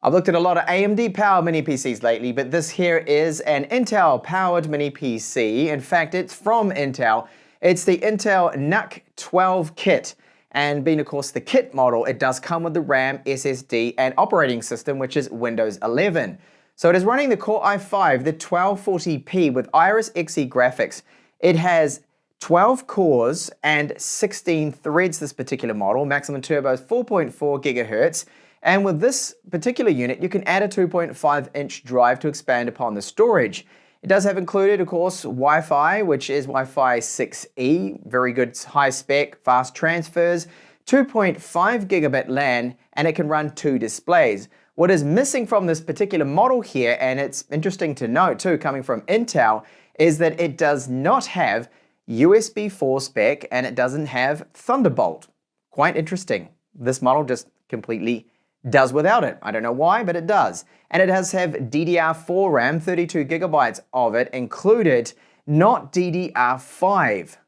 I've looked at a lot of AMD powered mini PCs lately, but this here is an Intel powered mini PC. In fact, it's from Intel. It's the Intel NUC12 kit. And being, of course, the kit model, it does come with the RAM, SSD, and operating system, which is Windows 11. So it is running the Core i5, the 1240p with Iris Xe graphics. It has 12 cores and 16 threads, this particular model. Maximum turbo is 4.4 gigahertz. And with this particular unit, you can add a 2.5-inch drive to expand upon the storage. It does have included, of course, Wi-Fi, which is Wi-Fi 6E, very good high spec, fast transfers, 2.5 gigabit LAN, and it can run 2 displays. What is missing from this particular model here, and it's interesting to note too, coming from Intel, is that it does not have USB 4 spec and it doesn't have Thunderbolt. Quite interesting. This model just completely does without it. I don't know why, but it does. And it does have DDR4 RAM, 32 gigabytes of it included, not DDR5.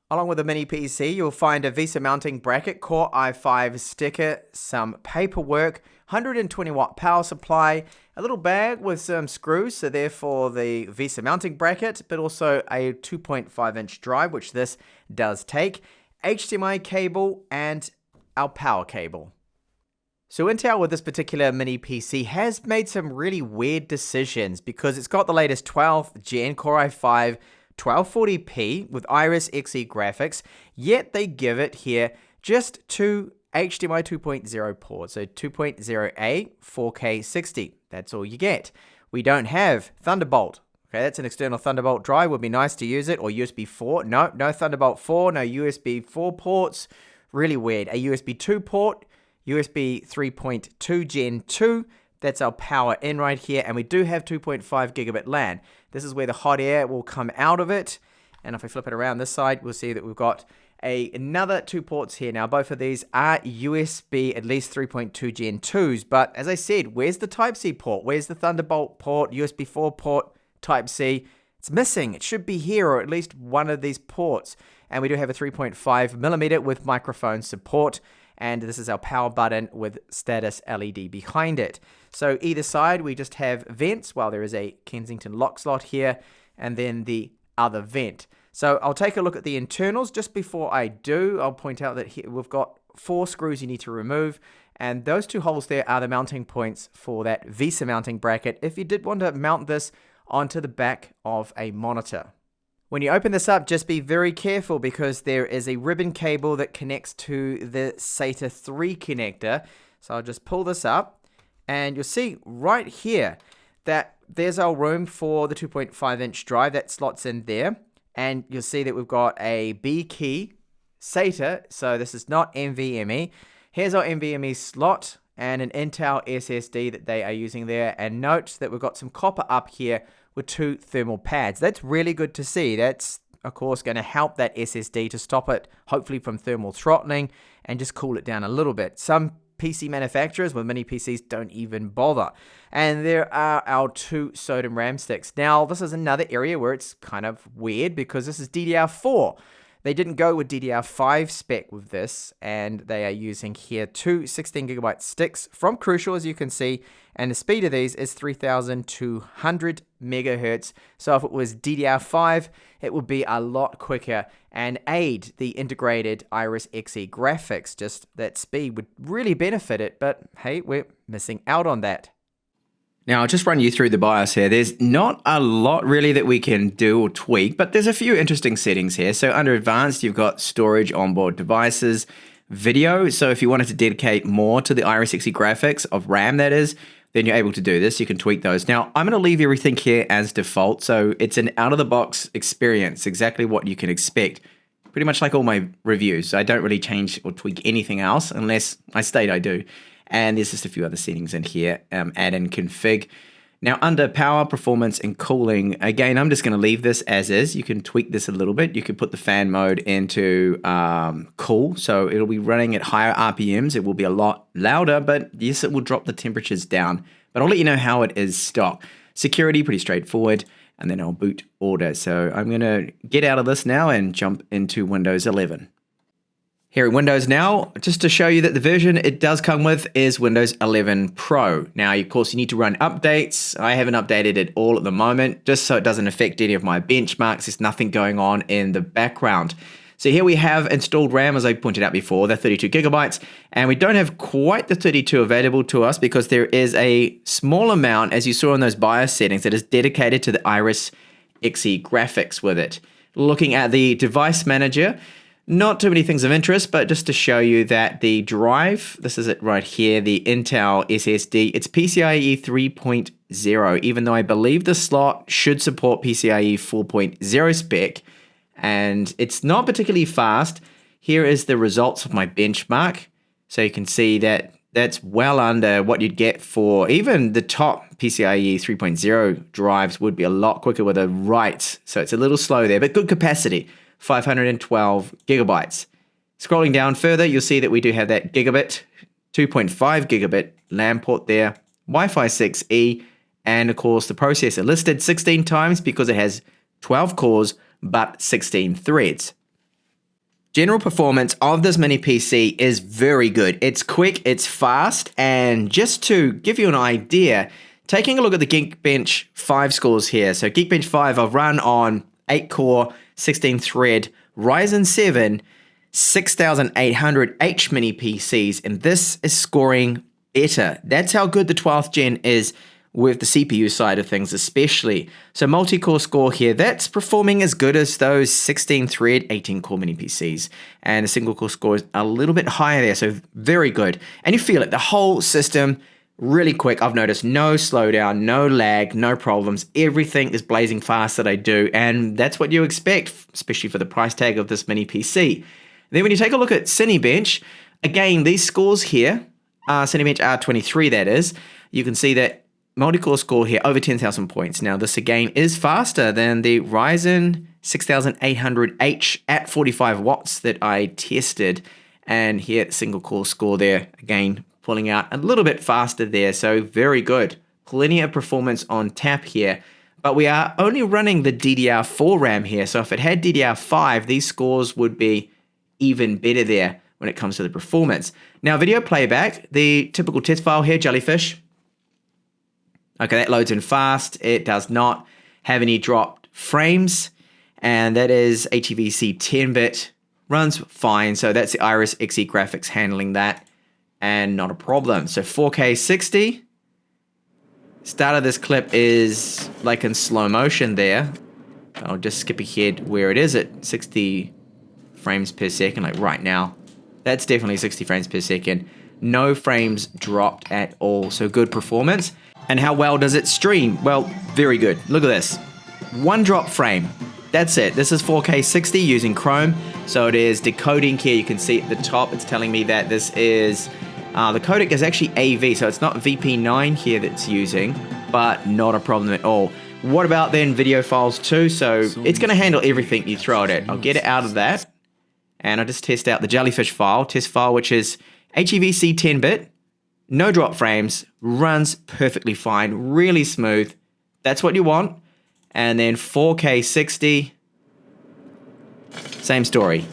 Along with the mini PC, you'll find a VESA mounting bracket, Core i5 sticker, some paperwork, 120 watt power supply, a little bag with some screws, so therefore the VESA mounting bracket, but also a 2.5-inch drive, which this does take, HDMI cable, and our power cable. So Intel with this particular mini PC has made some really weird decisions because it's got the latest 12th gen Core i5 1240p with Iris Xe graphics, yet they give it here just two HDMI 2.0 ports, so 2.0A 4K 60. That's all you get. We don't have Thunderbolt. Okay, that's an external Thunderbolt drive. Would be nice to use it, or USB 4. No Thunderbolt 4, no USB 4 ports. Really weird. A USB 2 port. USB 3.2 Gen 2, that's our power in right here, and we do have 2.5 gigabit LAN. This is where the hot air will come out of it, and if I flip it around this side, we'll see that we've got another 2 ports here. Now, both of these are USB, at least 3.2 Gen 2s, but as I said, where's the Type-C port? Where's the Thunderbolt port, USB 4 port, Type-C? It's missing. It should be here, or at least one of these ports, and we do have a 3.5mm with microphone support. And this is our power button with status LED behind it. So either side, we just have vents, while there is a Kensington lock slot here, and then the other vent. So I'll take a look at the internals. Just before I do, I'll point out that here we've got 4 screws you need to remove, and those 2 holes there are the mounting points for that VESA mounting bracket if you did want to mount this onto the back of a monitor. When you open this up, just be very careful because there is a ribbon cable that connects to the SATA 3 connector. So I'll just pull this up and you'll see right here that there's our room for the 2.5-inch drive that slots in there. And you'll see that we've got a B key SATA, so this is not NVMe. Here's our NVMe slot and an Intel SSD that they are using there. And note that we've got some copper up here with 2 thermal pads. That's really good to see. That's, of course, going to help that SSD to stop it, hopefully from thermal throttling, and just cool it down a little bit. Some PC manufacturers with mini PCs don't even bother. And there are our 2 SODIMM RAM sticks. Now, this is another area where it's kind of weird because this is DDR4. They didn't go with DDR5 spec with this, and they are using here 2 16GB sticks from Crucial, as you can see, and the speed of these is 3200 megahertz. So if it was DDR5, it would be a lot quicker and aid the integrated Iris Xe graphics. Just that speed would really benefit it, but hey, we're missing out on that. Now, I'll just run you through the BIOS here. There's not a lot really that we can do or tweak, but there's a few interesting settings here. So under advanced, you've got storage, onboard devices, video. So if you wanted to dedicate more to the Iris Xe graphics of RAM, that is, then you're able to do this. You can tweak those. Now, I'm going to leave everything here as default. So it's an out-of-the-box experience, exactly what you can expect. Pretty much like all my reviews. So I don't really change or tweak anything else unless I state I do. And there's just a few other settings in here, add in config. Now under power, performance, and cooling, again, I'm just going to leave this as is. You can tweak this a little bit. You can put the fan mode into cool, so it'll be running at higher RPMs. It will be a lot louder, but yes, it will drop the temperatures down. But I'll let you know how it is stock. Security, pretty straightforward, and then I'll boot order. So I'm going to get out of this now and jump into Windows 11. Here in Windows now, just to show you that the version it does come with is Windows 11 Pro. Now, of course, you need to run updates. I haven't updated it all at the moment, just so it doesn't affect any of my benchmarks. There's nothing going on in the background. So here we have installed RAM, as I pointed out before, the 32 gigabytes, and we don't have quite the 32 available to us because there is a small amount, as you saw in those BIOS settings, that is dedicated to the Iris Xe graphics with it. Looking at the device manager, not too many things of interest, but just to show you that the drive, this is it right here, the Intel SSD, it's PCIe 3.0, even though I believe the slot should support PCIe 4.0 spec, and it's not particularly fast. Here is the results of my benchmark. So you can see that that's well under what you'd get for even the top PCIe 3.0 drives would be a lot quicker with a write. So it's a little slow there, but good capacity. 512 gigabytes. Scrolling down further, you'll see that we do have that gigabit, 2.5 gigabit LAN port there, Wi-Fi 6E, and of course the processor listed 16 times because it has 12 cores but 16 threads. General performance of this mini PC is very good. It's quick, it's fast, and just to give you an idea, taking a look at the Geekbench 5 scores here. So Geekbench 5 I've run on 8-core, 16-thread Ryzen 7 6800H mini PCs, and this is scoring better. That's how good the 12th gen is with the CPU side of things especially. So multi-core score here, that's performing as good as those 16-thread 18-core mini PCs, and the single-core score is a little bit higher there, so very good. And you feel it, the whole system really quick. I've noticed no slowdown, no lag, no problems. Everything is blazing fast that I do, and that's what you expect, especially for the price tag of this mini PC. Then when you take a look at Cinebench, again, these scores here, Cinebench R23 that is, you can see that multi-core score here over 10,000 points. Now this again is faster than the Ryzen 6800H at 45 watts that I tested, and here single core score there again pulling out a little bit faster there, so very good. Plenty of performance on tap here, but we are only running the DDR4 RAM here, so if it had DDR5, these scores would be even better there when it comes to the performance. Now video playback, the typical test file here, Jellyfish. Okay, that loads in fast. It does not have any dropped frames, and that is HEVC 10-bit, runs fine, so that's the Iris Xe graphics handling that, and not a problem. So 4K 60. Start of this clip is like in slow motion there. I'll just skip ahead where it is at 60 frames per second, like right now. That's definitely 60 frames per second. No frames dropped at all, so good performance. And how well does it stream? Well, very good. Look at this. One drop frame. That's it. This is 4K 60 using Chrome. So it is decoding here. You can see at the top, it's telling me that this is, the codec is actually AV. So it's not VP9 here that's using, but not a problem at all. What about then video files too? So it's going to handle everything you throw at it. I'll get it out of that. And I'll just test out the Jellyfish file, test file, which is HEVC 10-bit. No drop frames, runs perfectly fine, really smooth. That's what you want. And then 4K 60, same story.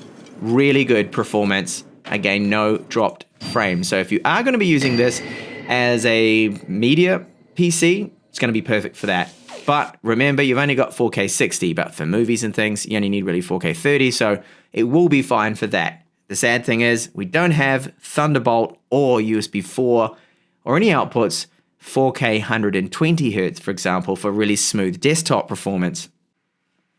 Really good performance. Again, no dropped frames. So if you are going to be using this as a media PC, it's going to be perfect for that. But remember, you've only got 4K 60, but for movies and things, you only need really 4K 30, so it will be fine for that. The sad thing is we don't have Thunderbolt or USB 4 or any outputs 4K 120 Hz, for example, for really smooth desktop performance.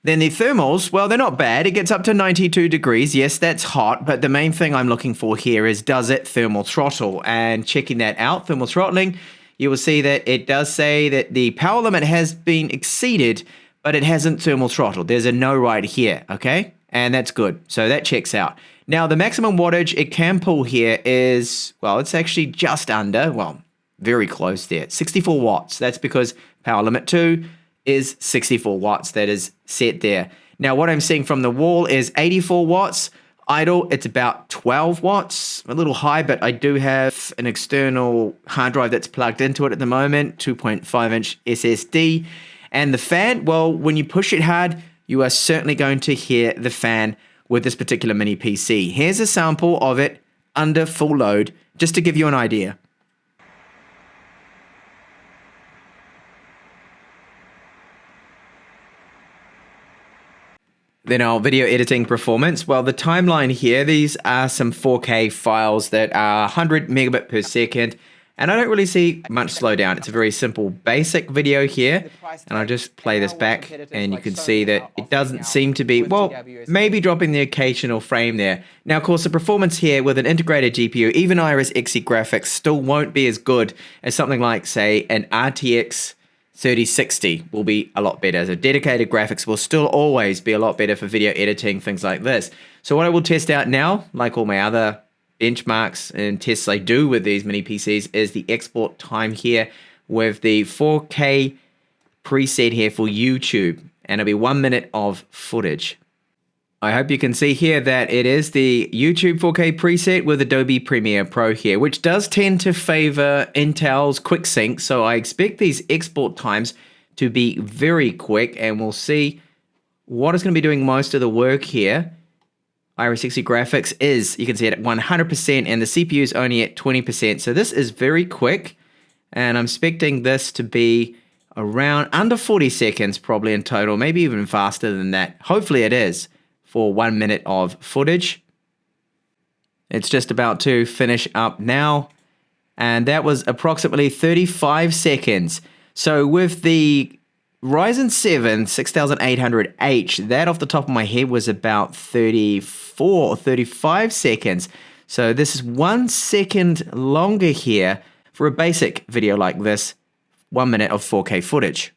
Then the thermals, well, they're not bad. It gets up to 92 degrees. Yes, that's hot, but the main thing I'm looking for here is does it thermal throttle? And checking that out, thermal throttling, you will see that it does say that the power limit has been exceeded, but it hasn't thermal throttled. There's a no right here, okay? And that's good. So that checks out. Now, the maximum wattage it can pull here is, well, it's actually just under, well, very close there, 64 watts. That's because power limit 2 is 64 watts. That is set there. Now, what I'm seeing from the wall is 84 watts. Idle, it's about 12 watts, a little high, but I do have an external hard drive that's plugged into it at the moment, 2.5-inch SSD. And the fan, well, when you push it hard, you are certainly going to hear the fan with this particular mini PC. Here's a sample of it under full load, just to give you an idea. Then our video editing performance. Well, the timeline here, these are some 4K files that are 100 megabit per second, and I don't really see much slowdown. It's a very simple, basic video here, and I'll just play this back, and you can see that it doesn't seem to be, well, maybe dropping the occasional frame there. Now, of course, the performance here with an integrated GPU, even Iris Xe graphics, still won't be as good as something like, say, an RTX 3060 will be a lot better. So dedicated graphics will still always be a lot better for video editing, things like this. So what I will test out now, like all my other benchmarks and tests I do with these mini PCs, is the export time here with the 4K preset here for YouTube. And it'll be 1 minute of footage. I hope you can see here that it is the YouTube 4K preset with Adobe Premiere Pro here, which does tend to favor Intel's QuickSync, so I expect these export times to be very quick, and we'll see what is going to be doing most of the work here. Iris Xe graphics is, you can see it at 100%, and the CPU is only at 20%, so this is very quick, and I'm expecting this to be around under 40 seconds probably in total, maybe even faster than that. Hopefully it is. For 1 minute of footage. It's just about to finish up now, and that was approximately 35 seconds. So with the Ryzen 7 6800H, that off the top of my head was about 34 or 35 seconds. So this is 1 second longer here for a basic video like this, 1 minute of 4K footage.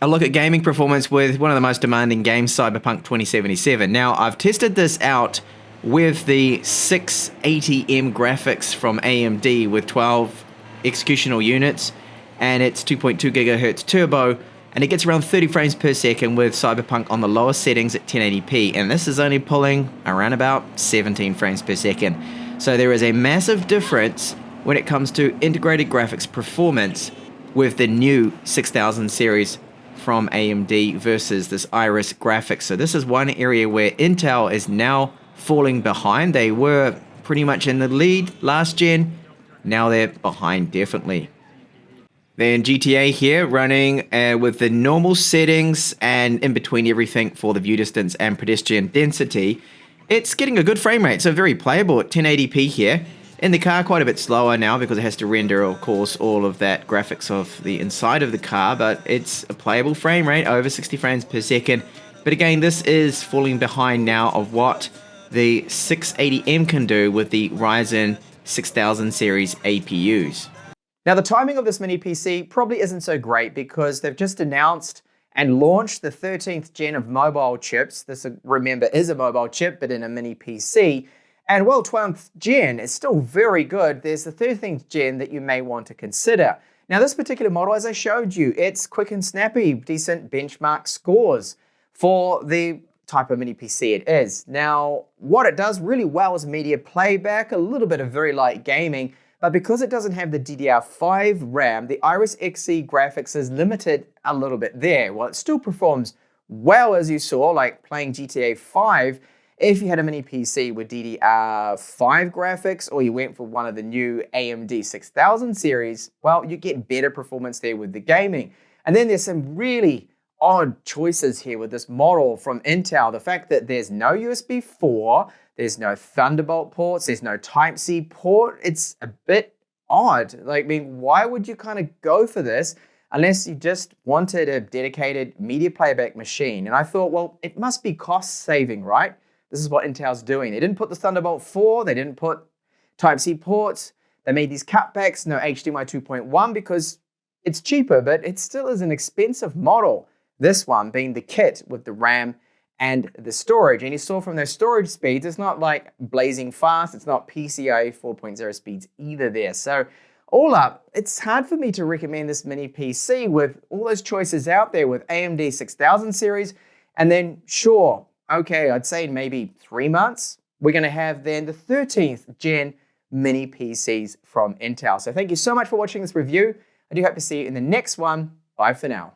A look at gaming performance with one of the most demanding games, Cyberpunk 2077. Now, I've tested this out with the 680M graphics from AMD with 12 executional units, and it's 2.2 gigahertz turbo, and it gets around 30 frames per second with Cyberpunk on the lower settings at 1080p, and this is only pulling around about 17 frames per second. So there is a massive difference when it comes to integrated graphics performance with the new 6000 series from AMD versus this Iris graphics. So this is one area where Intel is now falling behind. They were pretty much in the lead last gen. Now they're behind definitely. Then GTA here running with the normal settings and in between everything for the view distance and pedestrian density. It's getting a good frame rate, so very playable at 1080p here. In the car, quite a bit slower now because it has to render, of course, all of that graphics of the inside of the car, but it's a playable frame rate, over 60 frames per second. But again, this is falling behind now of what the 680M can do with the Ryzen 6000 series APUs. Now, the timing of this mini PC probably isn't so great because they've just announced and launched the 13th gen of mobile chips. This, remember, is a mobile chip, but in a mini PC. And while 12th gen is still very good, there's the 13th gen that you may want to consider. Now, this particular model, as I showed you, it's quick and snappy, decent benchmark scores for the type of mini PC it is. Now, what it does really well is media playback, a little bit of very light gaming, but because it doesn't have the DDR5 RAM, the Iris Xe graphics is limited a little bit there. While it still performs well, as you saw, like playing GTA 5, if you had a mini PC with DDR5 graphics, or you went for one of the new AMD 6000 series, well, you get better performance there with the gaming. And then there's some really odd choices here with this model from Intel. The fact that there's no USB 4, there's no Thunderbolt ports, there's no Type-C port, it's a bit odd. Like, I mean, why would you kind of go for this unless you just wanted a dedicated media playback machine? And I thought, well, it must be cost saving, right? This is what Intel's doing. They didn't put the Thunderbolt 4, they didn't put Type-C ports, they made these cutbacks, no HDMI 2.1 because it's cheaper, but it still is an expensive model. This one being the kit with the RAM and the storage. And you saw from those storage speeds, it's not like blazing fast, it's not PCIe 4.0 speeds either there. So all up, it's hard for me to recommend this mini PC with all those choices out there with AMD 6000 series, and then sure, okay, I'd say in maybe 3 months, we're going to have then the 13th gen mini PCs from Intel. So thank you so much for watching this review. I do hope to see you in the next one. Bye for now.